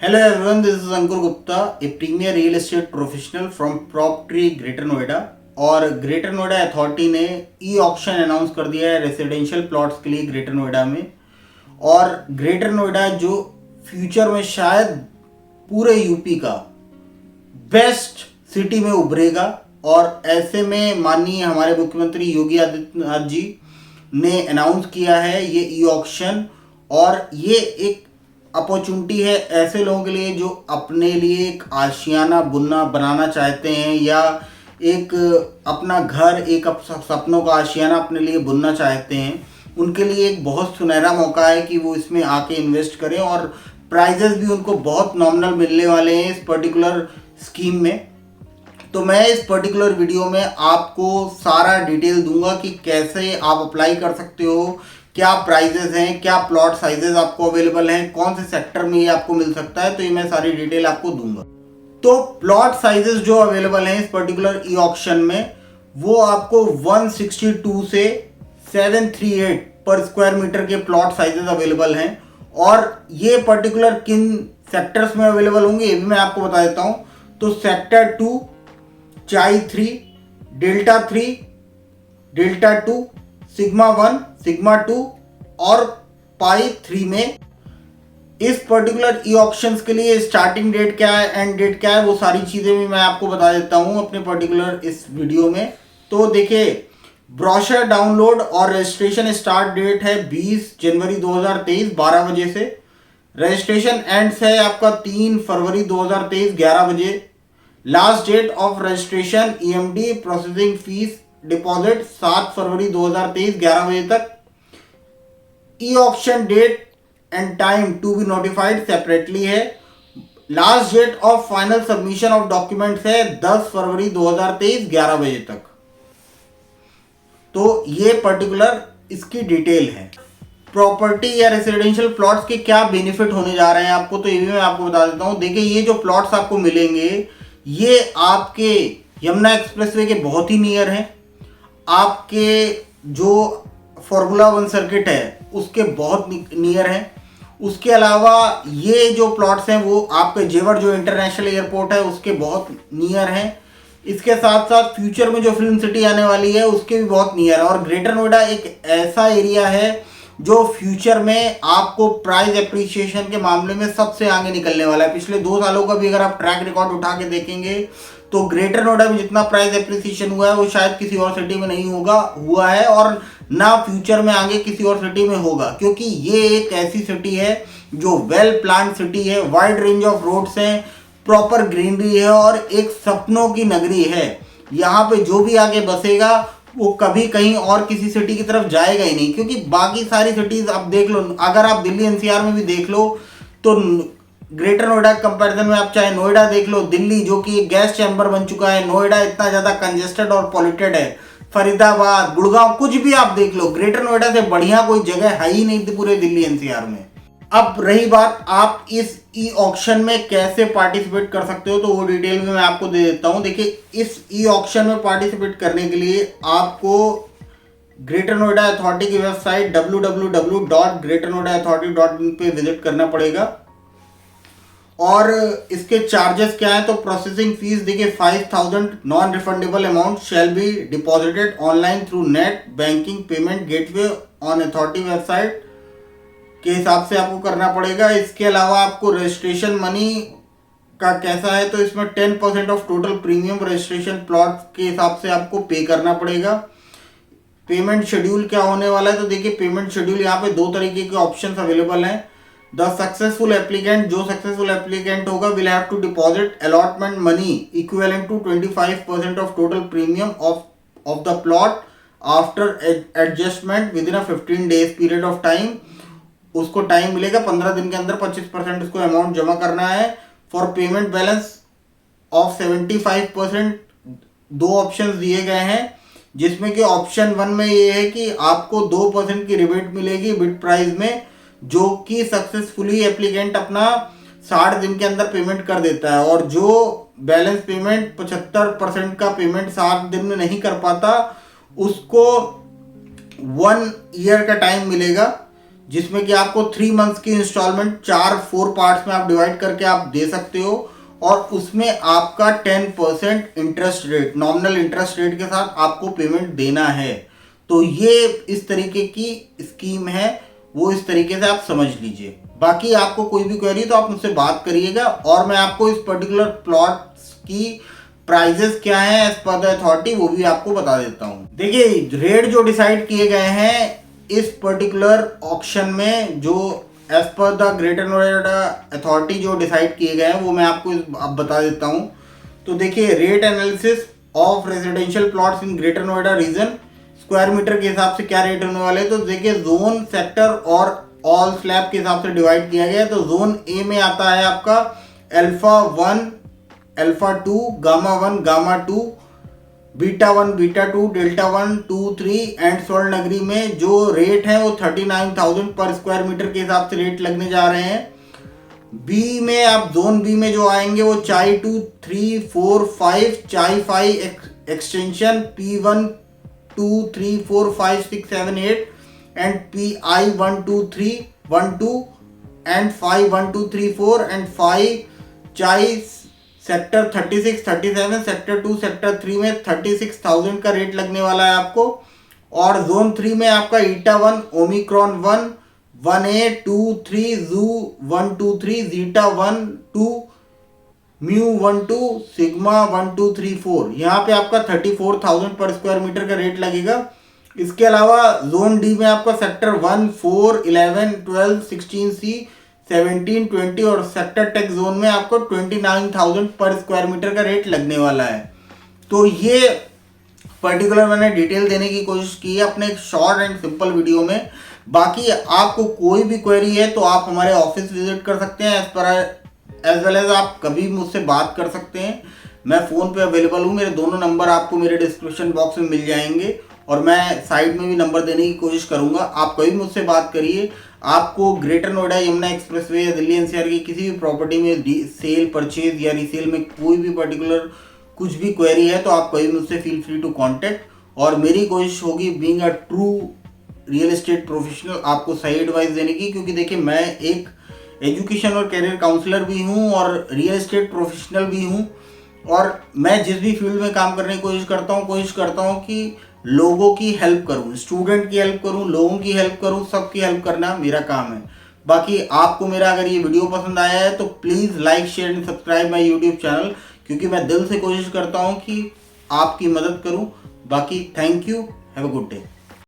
Hello everyone, this is Ankur Gupta, a premier real estate professional from PropTree greater Noida. और greater Noida authority ने e auction announce कर दिया है residential plots के लिए ग्रेटर नोएडा में। और ग्रेटर नोएडा जो फ्यूचर में शायद पूरे यूपी का बेस्ट सिटी में उभरेगा। और ऐसे में माननीय हमारे मुख्यमंत्री योगी आदित्यनाथ जी ने अनाउंस किया है ये ई ऑक्शन। और ये एक अपॉर्चुनिटी है ऐसे लोगों के लिए जो अपने लिए एक आशियाना बुनना बनाना चाहते हैं या एक अपना घर एक सपनों का आशियाना अपने लिए बुनना चाहते हैं। उनके लिए एक बहुत सुनहरा मौका है कि वो इसमें आके इन्वेस्ट करें। और प्राइजेस भी उनको बहुत नॉमिनल मिलने वाले हैं इस पर्टिकुलर स्कीम में। तो मैं इस पर्टिकुलर वीडियो में आपको सारा डिटेल दूंगा कि कैसे आप अप्लाई कर सकते हो, क्या प्राइजेस हैं, क्या प्लॉट साइजेस आपको अवेलेबल हैं, कौन से सेक्टर में ये आपको मिल सकता है। तो ये मैं सारी डिटेल आपको दूंगा। तो प्लॉट साइजेस जो अवेलेबल हैं इस पर्टिकुलर ई ऑक्शन में वो आपको 162 से 738 पर स्क्वायर मीटर के प्लॉट साइजेस अवेलेबल हैं। और ये पर्टिकुलर किन सेक्टर्स में अवेलेबल होंगे ये भी मैं आपको बता देता हूं। तो सेक्टर 2, चाई 3, डेल्टा 3, डेल्टा 2, सिग्मा 1, सिग्मा 2 और पाई 3 में इस पर्टिकुलर ई ऑक्शंस के लिए स्टार्टिंग डेट क्या है, एंड डेट क्या है, वो सारी चीज़ें भी मैं आपको बता देता हूं अपने पर्टिकुलर इस वीडियो में। तो देखिए, ब्रोशर डाउनलोड और रजिस्ट्रेशन स्टार्ट डेट है 20 जनवरी 2023 12 बजे से। रजिस्ट्रेशन एंड्स है आपका 3 फरवरी 2023 11 बजे। Last date of registration EMD processing fees deposit 7 फरवरी 2023 11 बजे तक। E auction date and time to be notified separately है। Last date of final submission of documents है 10 फरवरी 2023 11 बजे तक। तो ये पर्टिकुलर इसकी डिटेल है। प्रॉपर्टी या रेसिडेंशियल प्लॉट्स के क्या बेनिफिट होने जा रहे हैं आपको, तो ये भी मैं आपको बता देता हूं। देखिए, ये जो प्लॉट्स आपको मिलेंगे ये आपके यमुना एक्सप्रेसवे के बहुत ही नियर हैं। आपके जो फॉर्मूला 1 सर्किट है उसके बहुत नियर है। उसके अलावा ये जो प्लॉट्स हैं वो आपके जेवर जो इंटरनेशनल एयरपोर्ट है उसके बहुत नियर हैं। इसके साथ साथ फ्यूचर में जो फिल्म सिटी आने वाली है उसके भी बहुत नियर है। और ग्रेटर नोएडा एक ऐसा एरिया है जो फ्यूचर में आपको प्राइस एप्रिसिएशन के मामले में सबसे आगे निकलने वाला है। पिछले 2 सालों का भी अगर आप ट्रैक रिकॉर्ड उठा के देखेंगे तो ग्रेटर नोएडा में जितना प्राइस एप्रिसिएशन हुआ है वो शायद किसी और सिटी में नहीं हुआ है और ना फ्यूचर में आगे किसी और सिटी में होगा। क्योंकि ये एक ऐसी सिटी है जो वेल प्लान सिटी है, वाइड रेंज ऑफ रोड्स हैं, प्रॉपर ग्रीनरी है और एक सपनों की नगरी है। यहाँ पे जो भी आगे बसेगा वो कभी कहीं और किसी सिटी की तरफ जाएगा ही नहीं। क्योंकि बाकी सारी सिटीज आप देख लो, अगर आप दिल्ली एनसीआर में भी देख लो तो ग्रेटर नोएडा कंपैरिजन में आप चाहे नोएडा देख लो, दिल्ली जो कि एक गैस चैम्बर बन चुका है, नोएडा इतना ज्यादा कंजेस्टेड और पॉल्यूटेड है, फरीदाबाद, गुड़गांव, कुछ भी आप देख लो, ग्रेटर नोएडा से बढ़िया कोई जगह है ही नहीं पूरे दिल्ली एनसीआर में। अब रही बात आप इस ई ऑक्शन में कैसे पार्टिसिपेट कर सकते हो, तो वो डिटेल में मैं आपको दे देता हूं। देखिए, इस ई ऑक्शन में पार्टिसिपेट करने के लिए आपको ग्रेटर नोएडा अथॉरिटी की वेबसाइट www.greaternoidaauthority.in पे विजिट करना पड़ेगा। और इसके चार्जेस क्या है, तो प्रोसेसिंग फीस देखिए 5000 non refundable amount shall be deposited online through net banking payment gateway on authority website के हिसाब से आपको करना पड़ेगा। इसके अलावा आपको रजिस्ट्रेशन मनी का कैसा है, तो इसमें 10% of total premium registration plot के हिसाब से आपको पे करना पड़ेगा। पेमेंट शेड्यूल क्या होने वाला है, तो देखिए पेमेंट शेड्यूल यहाँ पे 2 तरीके के ऑप्शंस अवेलेबल हैं। द सक्सेसफुल एप्लीकेंट, जो सक्सेसफुल एप्लीकेंट होगा will have to deposit allotment money equivalent to 25% of total premium of the plot after adjustment within 15 days period of time. उसको time मिलेगा 15 दिन के अंदर 25% उसको अमाउंट जमा करना है। For payment balance of 75% 2 option दिए गए हैं, जिसमें कि ऑप्शन 1 में ये है कि आपको 2% की रिबेट मिलेगी बिड प्राइस में, जो कि सक्सेसफुली एप्लीकेंट अपना 60 दिन के अंदर पेमेंट कर देता है। और जो बैलेंस पेमेंट 75% का पेमेंट 60 दिन में नहीं कर पाता उसको 1 ईयर का टाइम मिलेगा जिसमें कि आपको 3 मंथ्स की इंस्टॉलमेंट 4 पार्ट्स में आप डिवाइड करके आप दे सकते हो, और उसमें आपका 10% interest rate, nominal interest rate के साथ आपको पेमेंट देना है। तो ये इस तरीके की स्कीम है, वो इस तरीके से आप समझ लीजिए। बाकी आपको कोई भी क्वेरी तो आप मुझसे बात करिएगा, और मैं आपको इस पर्टिकुलर प्लॉट्स की प्राइजेस क्या है एज पर द अथॉरिटी वो भी आपको बता देता हूँ। देखिए, रेट जो डिसाइड किए गए हैं इस पर्टिकुलर ऑक्शन में, जो एज पर द ग्रेटर नोएडा अथॉरिटी जो डिसाइड किए गए हैं वो मैं आपको अब बता देता हूँ। तो देखिए, rate analysis of residential plots in Greater Noida region, square metre के हिसाब से क्या रेट होने वाले हैं। तो देखिए, जोन, सेक्टर और ऑल स्लैब के हिसाब से डिवाइड किया गया है। तो जोन ए में आता है आपका alpha 1, alpha 2, gamma 1, gamma 2, beta 1, beta 2, delta 1, 2, 3 and स्वर्ण नगरी में जो रेट है वो 39,000 पर स्क्वायर मीटर के हिसाब से रेट लगने जा रहे हैं। बी में आप जोन बी में जो आएंगे वो चाई 2, 3, 4, 5, चाई 5 extension P1, 2, 3, 4, 5, 6, 7, 8 and PI 1, 2, 3, 1, 2 and 5, 1, 2, 3, 4 and 5 चाई सेक्टर 36, 37, सेक्टर 2, सेक्टर 3 में 36,000 का रेट लगने वाला है आपको। और जोन 3 में आपका ईटा 1, ओमिक्रॉन 1, 1A, 2, 3, जू 1, 2, 3, जीटा 1, 2, म्यू 1, 2, सिग्मा 1, 2, 3, 4, यहाँ पे आपका 34,000 पर स्क्वायर मीटर का रेट लगेगा। इसके अलावा जोन डी में आपका सेक्टर 1, 4, 11, 12, 16C, 17, 20 और सेक्टर टेक जोन में आपको 29,000 पर स्क्वायर मीटर का रेट लगने वाला है। तो ये पर्टिकुलर मैंने डिटेल देने की कोशिश की है अपने एक शॉर्ट एंड सिंपल वीडियो में। बाकी आपको कोई भी क्वेरी है तो आप हमारे ऑफिस विजिट कर सकते हैं, एज वेल एज आप कभी मुझसे बात कर सकते हैं। मैं फ़ोन पे अवेलेबल हूँ, मेरे दोनों नंबर आपको मेरे डिस्क्रिप्शन बॉक्स में मिल जाएंगे, और मैं साइड में भी नंबर देने की कोशिश करूँगा। आप कभी मुझसे बात करिए। आपको ग्रेटर नोएडा यमुना एक्सप्रेसवे या दिल्ली एनसीआर की किसी भी प्रॉपर्टी में सेल, परचेज या रीसेल में कोई भी पर्टिकुलर कुछ भी क्वेरी है तो आप कभी मुझसे फील फ्री टू कॉन्टेक्ट, और मेरी कोशिश होगी being a true real estate professional आपको सही एडवाइस देने की। क्योंकि देखिए, मैं एक एजुकेशन और करियर काउंसलर भी हूँ और रियल एस्टेट प्रोफेशनल भी हूँ, और मैं जिस भी फील्ड में काम करने की कोशिश करता हूँ कि लोगों की हेल्प करूँ, स्टूडेंट की हेल्प करूँ, लोगों की हेल्प करूँ, सबकी हेल्प करना मेरा काम है। बाकी आपको मेरा अगर ये वीडियो पसंद आया है तो please like, share and subscribe my YouTube channel, क्योंकि मैं दिल से कोशिश करता हूँ कि आपकी मदद करूँ। बाकी thank you, have a good day.